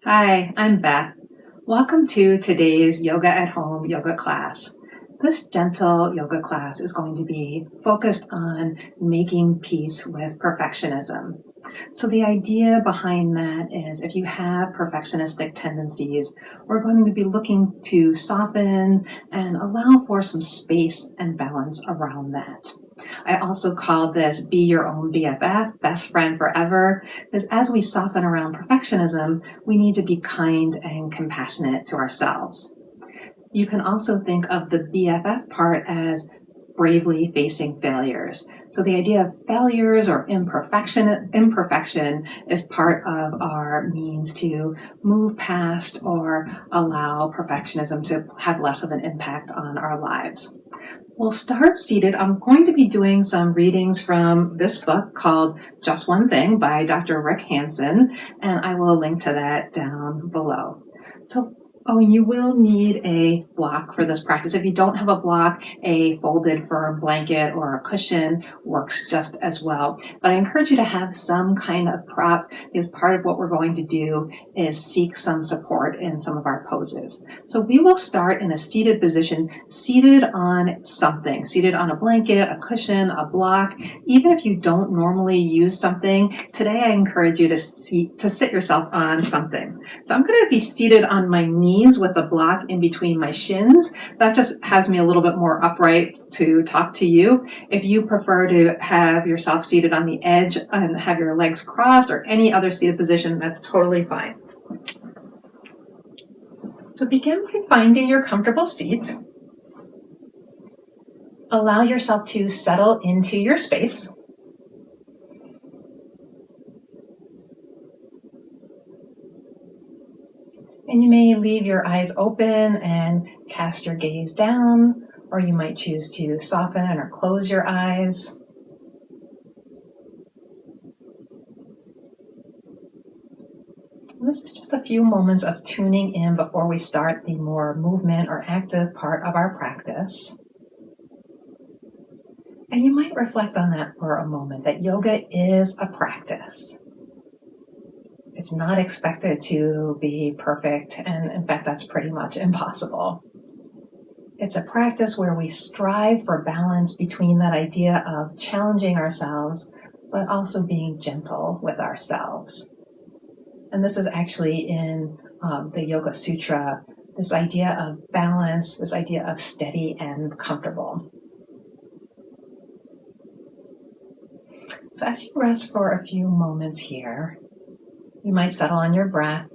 Hi, I'm Beth. Welcome to today's Yoga at Home yoga class. This gentle yoga class is going to be focused on making peace with perfectionism. So the idea behind that is if you have perfectionistic tendencies, we're going to be looking to soften and allow for some space and balance around that. I also call this Be Your Own BFF, Best Friend Forever, because as we soften around perfectionism, we need to be kind and compassionate to ourselves. You can also think of the BFF part as bravely facing failures. So the idea of failures or imperfection is part of our means to move past or allow perfectionism to have less of an impact on our lives. We'll start seated. I'm going to be doing some readings from this book called Just One Thing by Dr. Rick Hanson, and I will link to that down below. You will need a block for this practice. If you don't have a block, a folded firm blanket or a cushion works just as well. But I encourage you to have some kind of prop, because part of what we're going to do is seek some support in some of our poses. So we will start in a seated position, seated on something, seated on a blanket, a cushion, a block. Even if you don't normally use something, today I encourage you to sit yourself on something. So I'm going to be seated on my knees with a block in between my shins. That just has me a little bit more upright to talk to you. If you prefer to have yourself seated on the edge and have your legs crossed or any other seated position, that's totally fine. So begin by finding your comfortable seat. Allow yourself to settle into your space. And you may leave your eyes open and cast your gaze down, or you might choose to soften or close your eyes. This is just a few moments of tuning in before we start the more movement or active part of our practice. And you might reflect on that for a moment, that yoga is a practice. It's not expected to be perfect, and in fact, that's pretty much impossible. It's a practice where we strive for balance between that idea of challenging ourselves, but also being gentle with ourselves. And this is actually in the Yoga Sutra, this idea of balance, this idea of steady and comfortable. So as you rest for a few moments here, you might settle on your breath.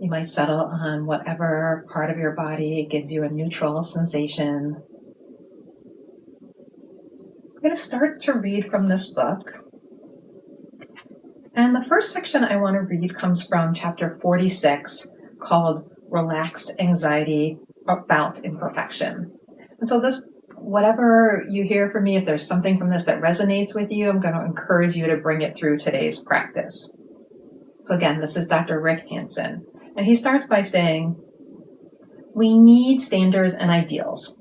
You might settle on whatever part of your body gives you a neutral sensation. I'm going to start to read from this book. And the first section I want to read comes from chapter 46, called Relaxed Anxiety About Imperfection. And so whatever you hear from me, if there's something from this that resonates with you, I'm going to encourage you to bring it through today's practice. So again, this is Dr. Rick Hanson. And he starts by saying, we need standards and ideals,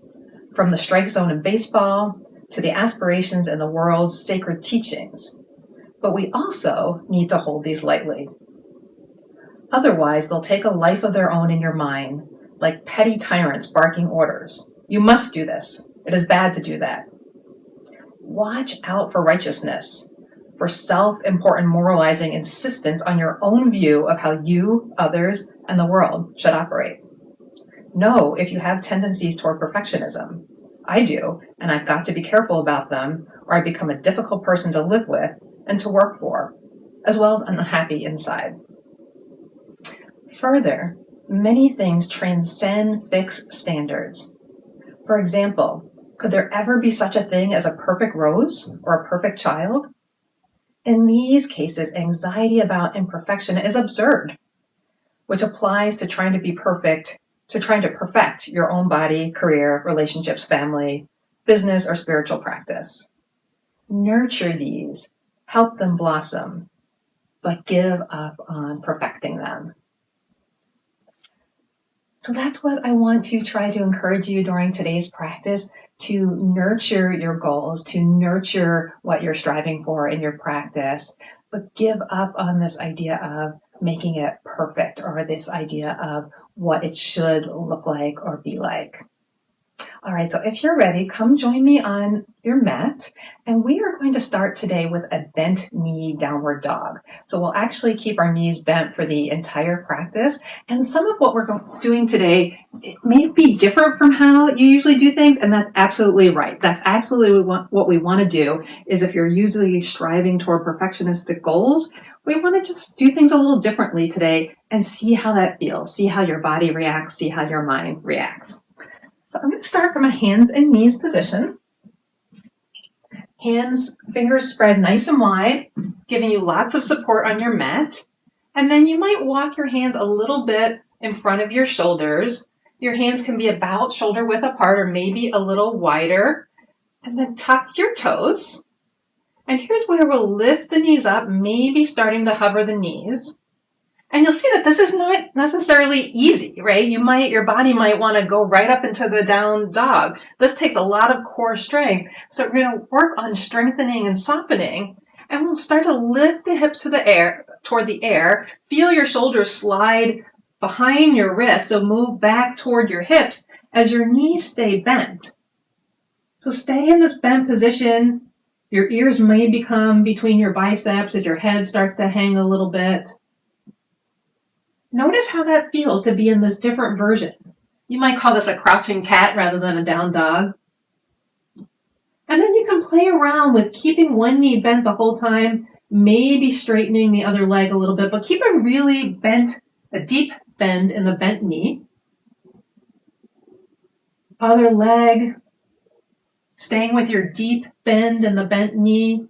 from the strike zone in baseball to the aspirations in the world's sacred teachings. But we also need to hold these lightly. Otherwise, they'll take a life of their own in your mind, like petty tyrants barking orders. You must do this. It is bad to do that. Watch out for righteousness, for self-important moralizing insistence on your own view of how you, others, and the world should operate. Know if you have tendencies toward perfectionism. I do, and I've got to be careful about them, or I become a difficult person to live with and to work for, as well as unhappy inside. Further, many things transcend fixed standards. For example, could there ever be such a thing as a perfect rose or a perfect child? In these cases, anxiety about imperfection is absurd, which applies to trying to be perfect, to trying to perfect your own body, career, relationships, family, business, or spiritual practice. Nurture these, help them blossom, but give up on perfecting them. So that's what I want to try to encourage you during today's practice, to nurture your goals, to nurture what you're striving for in your practice, but give up on this idea of making it perfect or this idea of what it should look like or be like. All right, so if you're ready, come join me on your mat. And we are going to start today with a bent knee downward dog. So we'll actually keep our knees bent for the entire practice. And some of what we're doing today, it may be different from how you usually do things. And that's absolutely right. That's absolutely what we want to do is if you're usually striving toward perfectionistic goals, we want to just do things a little differently today and see how that feels. See how your body reacts, see how your mind reacts. So I'm going to start from a hands and knees position. Hands, fingers spread nice and wide, giving you lots of support on your mat. And then you might walk your hands a little bit in front of your shoulders. Your hands can be about shoulder width apart or maybe a little wider. And then tuck your toes. And here's where we'll lift the knees up, maybe starting to hover the knees. And you'll see that this is not necessarily easy, right? Your body might want to go right up into the down dog. This takes a lot of core strength. So we're going to work on strengthening and softening. And we'll start to lift the hips to the air, toward the air. Feel your shoulders slide behind your wrists. So move back toward your hips as your knees stay bent. So stay in this bent position. Your ears may become between your biceps as your head starts to hang a little bit. Notice how that feels to be in this different version. You might call this a crouching cat rather than a down dog. And then you can play around with keeping one knee bent the whole time, maybe straightening the other leg a little bit, but keep a really bent, a deep bend in the bent knee. Other leg, staying with your deep bend in the bent knee.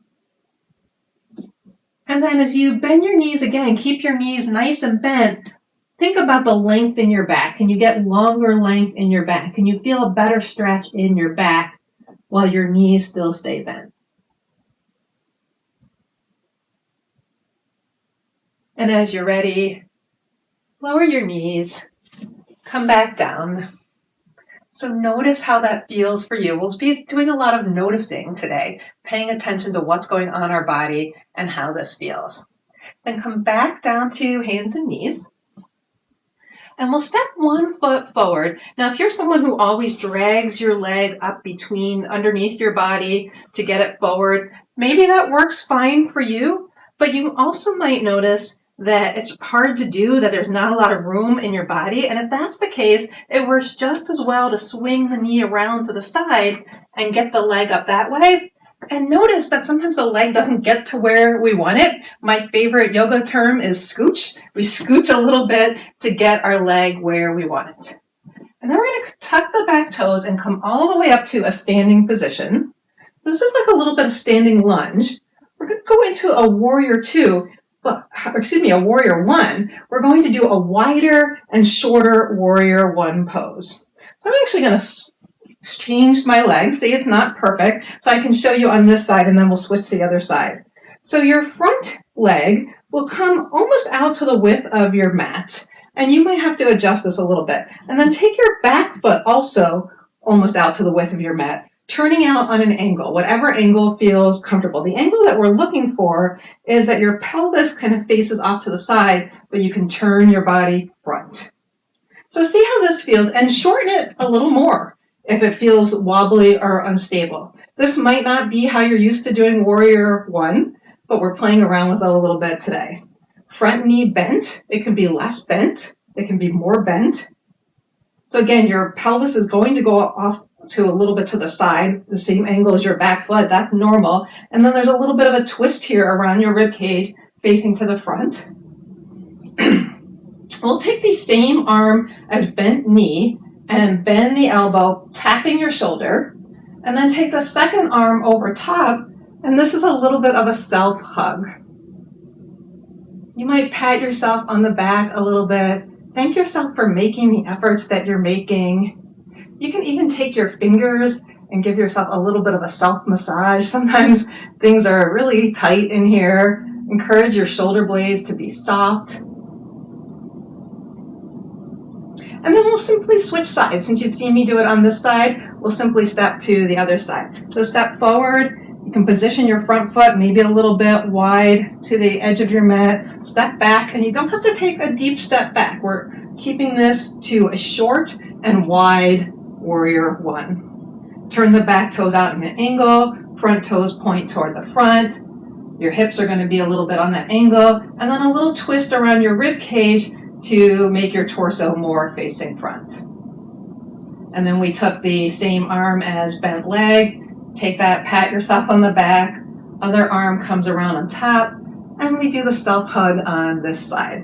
And then as you bend your knees again, keep your knees nice and bent. Think about the length in your back. Can you get longer length in your back? Can you feel a better stretch in your back while your knees still stay bent? And as you're ready, lower your knees, come back down. So notice how that feels for you. We'll be doing a lot of noticing today, paying attention to what's going on in our body and how this feels. Then come back down to hands and knees. And we'll step 1 foot forward. Now, if you're someone who always drags your leg up underneath your body to get it forward, maybe that works fine for you, but you also might notice that it's hard to do, that there's not a lot of room in your body. And if that's the case, it works just as well to swing the knee around to the side and get the leg up that way. And notice that sometimes the leg doesn't get to where we want it. My favorite yoga term is scooch. We scooch a little bit to get our leg where we want it. And then we're going to tuck the back toes and come all the way up to a standing position. This is like a little bit of standing lunge. We're going to go into a warrior a warrior 1. We're going to do a wider and shorter warrior 1 pose. So I'm actually going to change my legs. See, it's not perfect. So I can show you on this side and then we'll switch to the other side. So your front leg will come almost out to the width of your mat. And you might have to adjust this a little bit. And then take your back foot also almost out to the width of your mat, turning out on an angle, whatever angle feels comfortable. The angle that we're looking for is that your pelvis kind of faces off to the side, but you can turn your body front. So see how this feels and shorten it a little more if it feels wobbly or unstable. This might not be how you're used to doing warrior 1, but we're playing around with it a little bit today. Front knee bent. It can be less bent. It can be more bent. So again, your pelvis is going to go off to a little bit to the side, the same angle as your back foot. That's normal. And then there's a little bit of a twist here around your rib cage facing to the front. We'll take the same arm as bent knee and bend the elbow, tapping your shoulder, and then take the second arm over top, and this is a little bit of a self-hug. You might pat yourself on the back a little bit. Thank yourself for making the efforts that you're making. You can even take your fingers and give yourself a little bit of a self-massage. Sometimes things are really tight in here. Encourage your shoulder blades to be soft. And then we'll simply switch sides. Since you've seen me do it on this side, we'll simply step to the other side. So step forward, You can position your front foot maybe a little bit wide to the edge of your mat, step back, and you don't have to take a deep step back. We're keeping this to a short and wide warrior one. Turn the back toes out in an angle, front toes point toward the front. Your hips are going to be a little bit on that angle, and then a little twist around your rib cage to make your torso more facing front. And then we took the same arm as bent leg. Take that, pat yourself on the back, other arm comes around on top, and we do the self-hug on this side.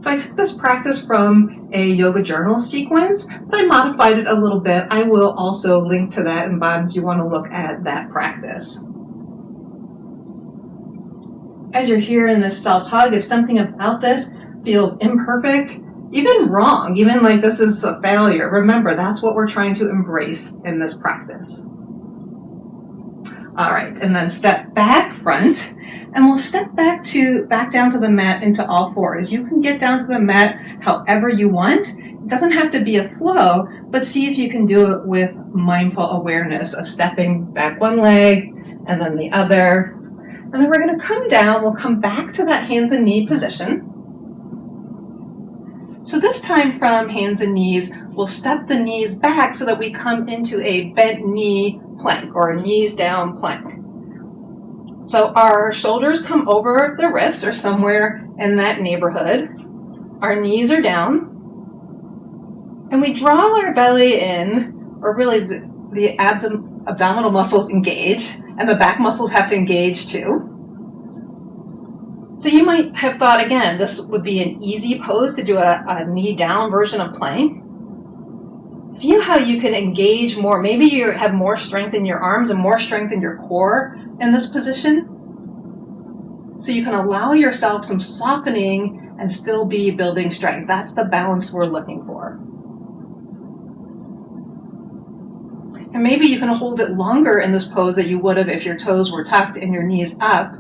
So I took this practice from a yoga journal sequence, but I modified it a little bit. I will also link to that in bottom if you want to look at that practice. As you're here in this self-hug, if something about this feels imperfect, even wrong, even like this is a failure, remember that's what we're trying to embrace in this practice. All right, and then step back front, and we'll step back down to the mat into all fours. You can get down to the mat however you want. It doesn't have to be a flow, but see if you can do it with mindful awareness of stepping back one leg and then the other. And then we're going to come down, we'll come back to that hands and knee position. So this time from hands and knees, we'll step the knees back so that we come into a bent knee plank or a knees down plank. So our shoulders come over the wrist or somewhere in that neighborhood. Our knees are down. And we draw our belly in, or really the abdominal muscles engage, and the back muscles have to engage too. So you might have thought, again, this would be an easy pose to do a knee down version of plank. Feel how you can engage more. Maybe you have more strength in your arms and more strength in your core in this position. So you can allow yourself some softening and still be building strength. That's the balance we're looking for. And maybe you can hold it longer in this pose that you would have if your toes were tucked and your knees up,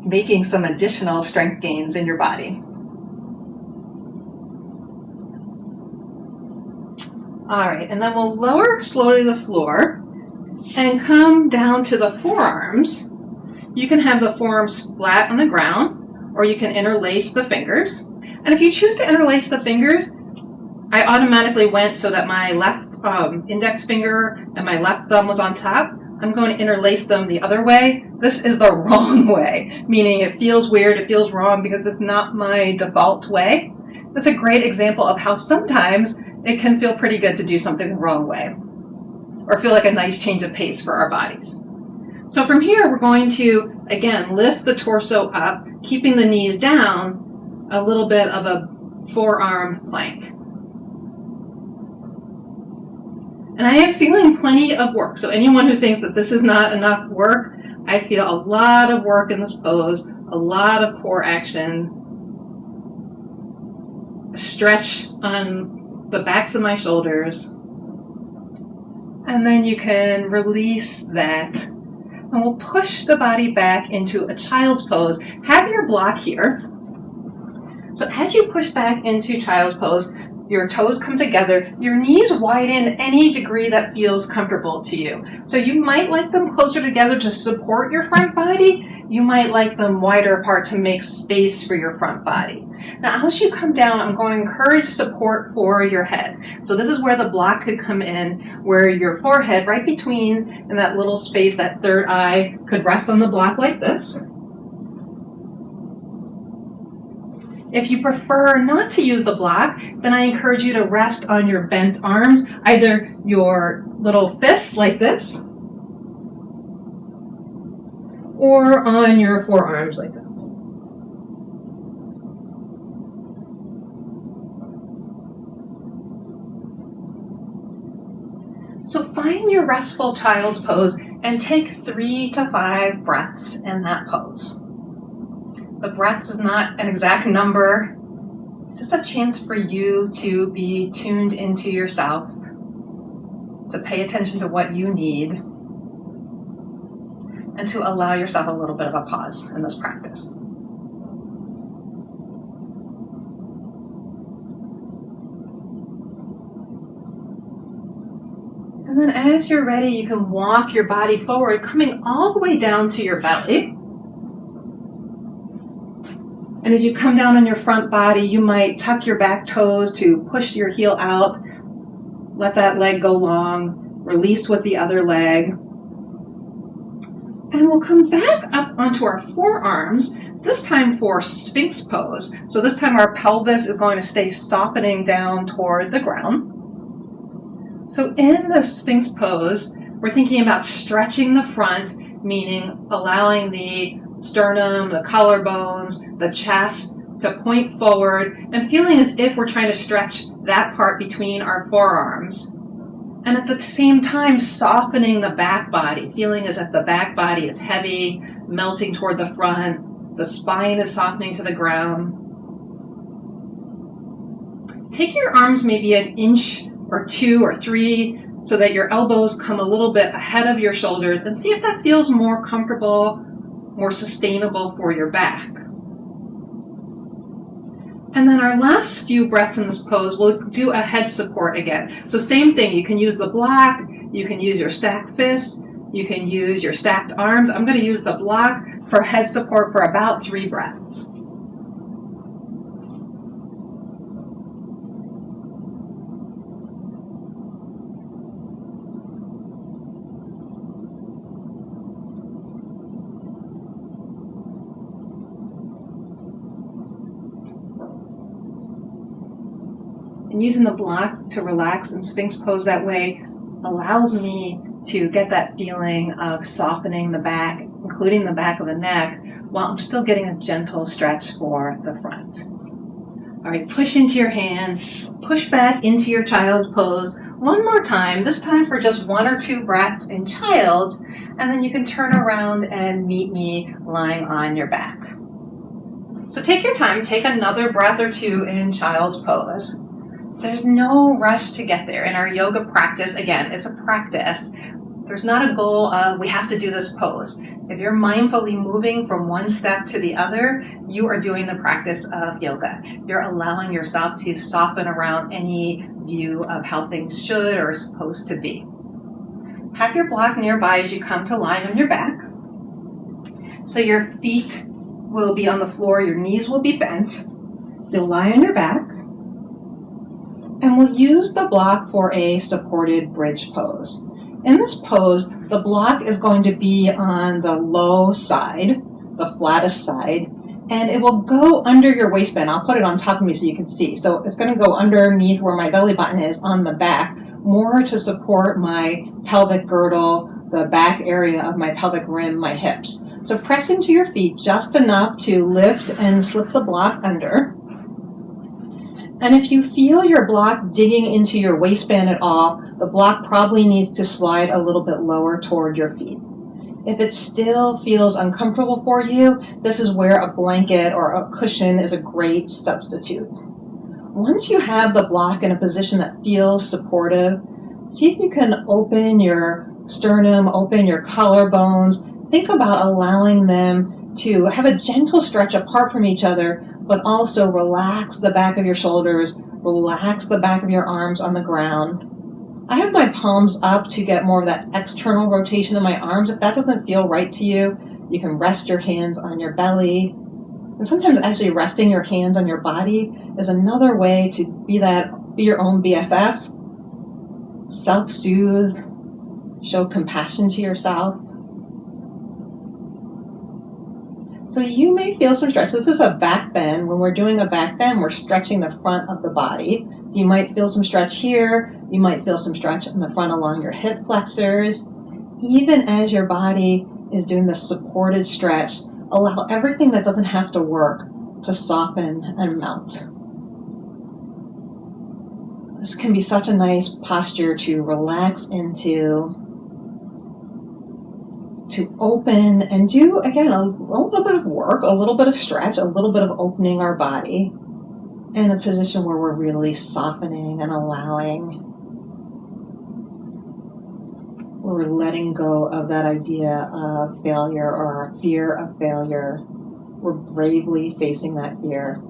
making some additional strength gains in your body. All right, and then we'll lower slowly to the floor and come down to the forearms. You can have the forearms flat on the ground, or you can interlace the fingers. And if you choose to interlace the fingers, I automatically went so that my left index finger and my left thumb was on top. I'm going to interlace them the other way. This is the wrong way, meaning it feels weird, it feels wrong because it's not my default way. That's a great example of how sometimes it can feel pretty good to do something the wrong way, or feel like a nice change of pace for our bodies. So from here, we're going to, again, lift the torso up, keeping the knees down, a little bit of a forearm plank. And I am feeling plenty of work. So anyone who thinks that this is not enough work, I feel a lot of work in this pose, a lot of core action, a stretch on the backs of my shoulders. And then you can release that. And we'll push the body back into a child's pose. Have your block here. So as you push back into child's pose, your toes come together, your knees widen any degree that feels comfortable to you. So you might like them closer together to support your front body. You might like them wider apart to make space for your front body. Now, as you come down, I'm going to encourage support for your head. So this is where the block could come in, where your forehead, right between in that little space, that third eye, could rest on the block like this. If you prefer not to use the block, then I encourage you to rest on your bent arms, either your little fists like this, or on your forearms like this. So find your restful child's pose and take 3 to 5 breaths in that pose. The breaths is not an exact number. It's just a chance for you to be tuned into yourself, to pay attention to what you need, and to allow yourself a little bit of a pause in this practice. And then as you're ready, you can walk your body forward, coming all the way down to your belly. And as you come down on your front body, you might tuck your back toes to push your heel out. Let that leg go long. Release with the other leg. And we'll come back up onto our forearms, this time for Sphinx pose. So this time our pelvis is going to stay softening down toward the ground. So in the Sphinx pose, we're thinking about stretching the front, meaning allowing the sternum, the collarbones, the chest to point forward, and feeling as if we're trying to stretch that part between our forearms. And at the same time, softening the back body, feeling as if the back body is heavy, melting toward the front, the spine is softening to the ground. Take your arms maybe an inch or 2 or 3 so that your elbows come a little bit ahead of your shoulders, and see if that feels more comfortable, more sustainable for your back. And then our last few breaths in this pose, we'll do a head support again. So same thing, you can use the block, you can use your stacked fists, you can use your stacked arms. I'm going to use the block for head support for about 3 breaths. And using the block to relax in Sphinx pose that way allows me to get that feeling of softening the back, including the back of the neck, while I'm still getting a gentle stretch for the front. All right, push into your hands, push back into your child's pose. One more time, this time for just 1 or 2 breaths in child's, and then you can turn around and meet me lying on your back. So take your time, take another breath or 2 in child's pose. There's no rush to get there. In our yoga practice, again, it's a practice. There's not a goal of we have to do this pose. If you're mindfully moving from one step to the other, you are doing the practice of yoga. You're allowing yourself to soften around any view of how things should or are supposed to be. Have your block nearby as you come to lie on your back. So your feet will be on the floor, your knees will be bent. You'll lie on your back. And we'll use the block for a supported bridge pose. In this pose, the block is going to be on the low side, the flattest side, and it will go under your waistband. I'll put it on top of me so you can see. So it's going to go underneath where my belly button is on the back, more to support my pelvic girdle, the back area of my pelvic rim, my hips. So press into your feet just enough to lift and slip the block under. And if you feel your block digging into your waistband at all, the block probably needs to slide a little bit lower toward your feet. If it still feels uncomfortable for you, this is where a blanket or a cushion is a great substitute. Once you have the block in a position that feels supportive, see if you can open your sternum, open your collarbones. Think about allowing them to have a gentle stretch apart from each other, but also relax the back of your shoulders, relax the back of your arms on the ground. I have my palms up to get more of that external rotation of my arms. If that doesn't feel right to you, you can rest your hands on your belly. And sometimes actually resting your hands on your body is another way to be your own BFF, self-soothe, show compassion to yourself. So you may feel some stretch. This is a back bend. When we're doing a back bend, we're stretching the front of the body. So you might feel some stretch here. You might feel some stretch in the front along your hip flexors. Even as your body is doing this supported stretch, allow everything that doesn't have to work to soften and melt. This can be such a nice posture to relax into, to open and do, again, a little bit of work, a little bit of stretch, a little bit of opening our body in a position where we're really softening and allowing. We're letting go of that idea of failure or fear of failure. We're bravely facing that fear.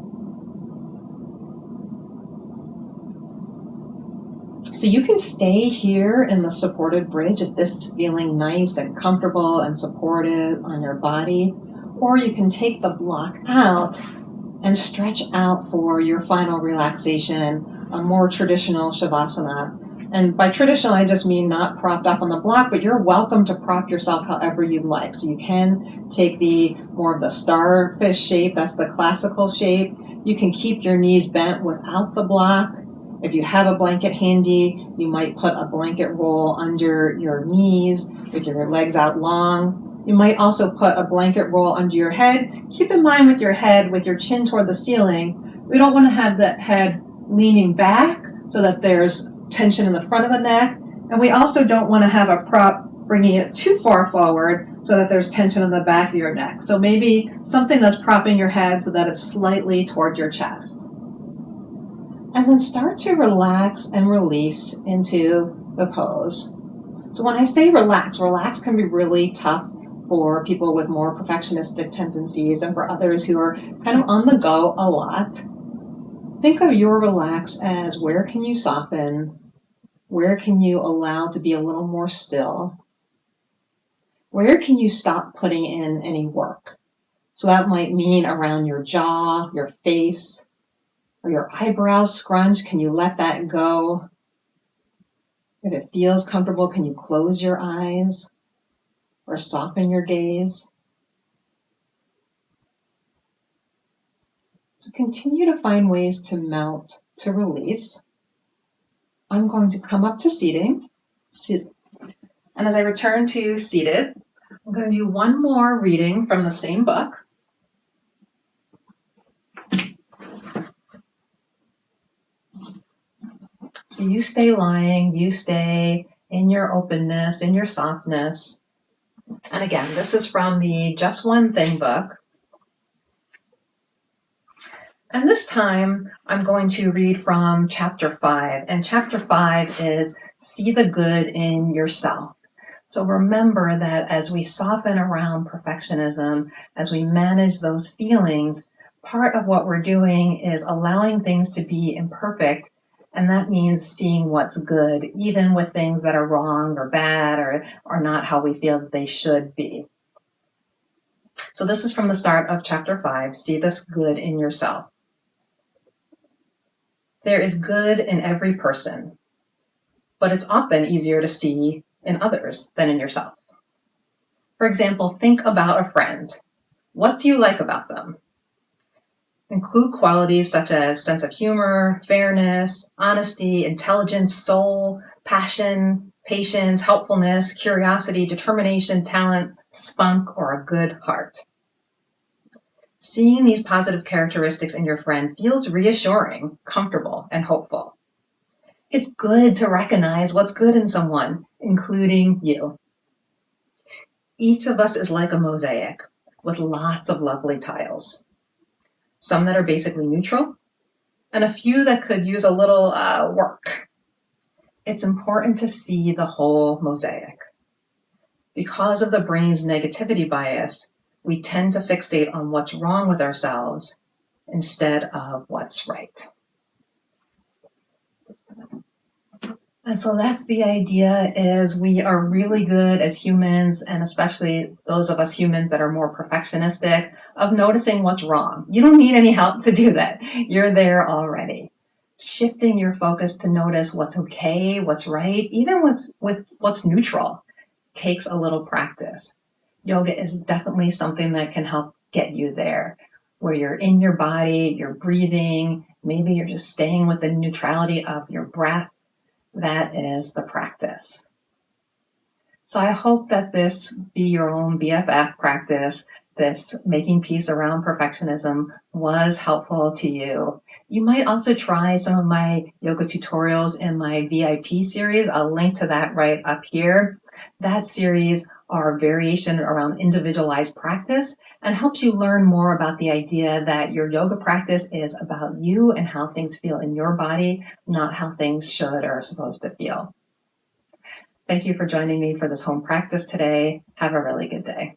So you can stay here in the supported bridge if this is feeling nice and comfortable and supportive on your body, or you can take the block out and stretch out for your final relaxation, a more traditional Shavasana. And by traditional, I just mean not propped up on the block, but you're welcome to prop yourself however you'd like. So you can take the more of the starfish shape, that's the classical shape. You can keep your knees bent without the block. If you have a blanket handy, you might put a blanket roll under your knees with your legs out long. You might also put a blanket roll under your head. Keep in mind with your head, with your chin toward the ceiling, we don't want to have the head leaning back so that there's tension in the front of the neck. And we also don't want to have a prop bringing it too far forward so that there's tension in the back of your neck. So maybe something that's propping your head so that it's slightly toward your chest. And then start to relax and release into the pose. So when I say relax, relax can be really tough for people with more perfectionistic tendencies and for others who are kind of on the go a lot. Think of your relax as where can you soften? Where can you allow to be a little more still? Where can you stop putting in any work? So that might mean around your jaw, your face, or your eyebrows scrunch. Can you let that go? If it feels comfortable, can you close your eyes or soften your gaze? So continue to find ways to melt, to release. I'm going to come up to seating. And as I return to seated, I'm going to do one more reading from the same book. So you stay lying, you stay in your openness, in your softness. And again, this is from the Just One Thing book. And this time, I'm going to read from chapter 5. And chapter 5 is See the Good in Yourself. So remember that as we soften around perfectionism, as we manage those feelings, part of what we're doing is allowing things to be imperfect. And that means seeing what's good, even with things that are wrong or bad or not how we feel that they should be. So this is from the start of chapter 5, See this Good in Yourself. There is good in every person, but it's often easier to see in others than in yourself. For example, think about a friend. What do you like about them? Include qualities such as sense of humor, fairness, honesty, intelligence, soul, passion, patience, helpfulness, curiosity, determination, talent, spunk, or a good heart. Seeing these positive characteristics in your friend feels reassuring, comfortable, and hopeful. It's good to recognize what's good in someone, including you. Each of us is like a mosaic with lots of lovely tiles. Some that are basically neutral, and a few that could use a little work. It's important to see the whole mosaic. Because of the brain's negativity bias, we tend to fixate on what's wrong with ourselves instead of what's right. And so that's the idea, is we are really good as humans, and especially those of us humans that are more perfectionistic, of noticing what's wrong. You don't need any help to do that. You're there already. Shifting your focus to notice what's okay, what's right, even with what's neutral, takes a little practice. Yoga is definitely something that can help get you there, where you're in your body, you're breathing, maybe you're just staying with the neutrality of your breath. That is the practice. So I hope that this Be Your Own BFF practice, this making peace around perfectionism, was helpful to you. You might also try some of my yoga tutorials in my VIP series. I'll link to that right up here. That series are variation around individualized practice and helps you learn more about the idea that your yoga practice is about you and how things feel in your body, not how things should or are supposed to feel. Thank you for joining me for this home practice today. Have a really good day.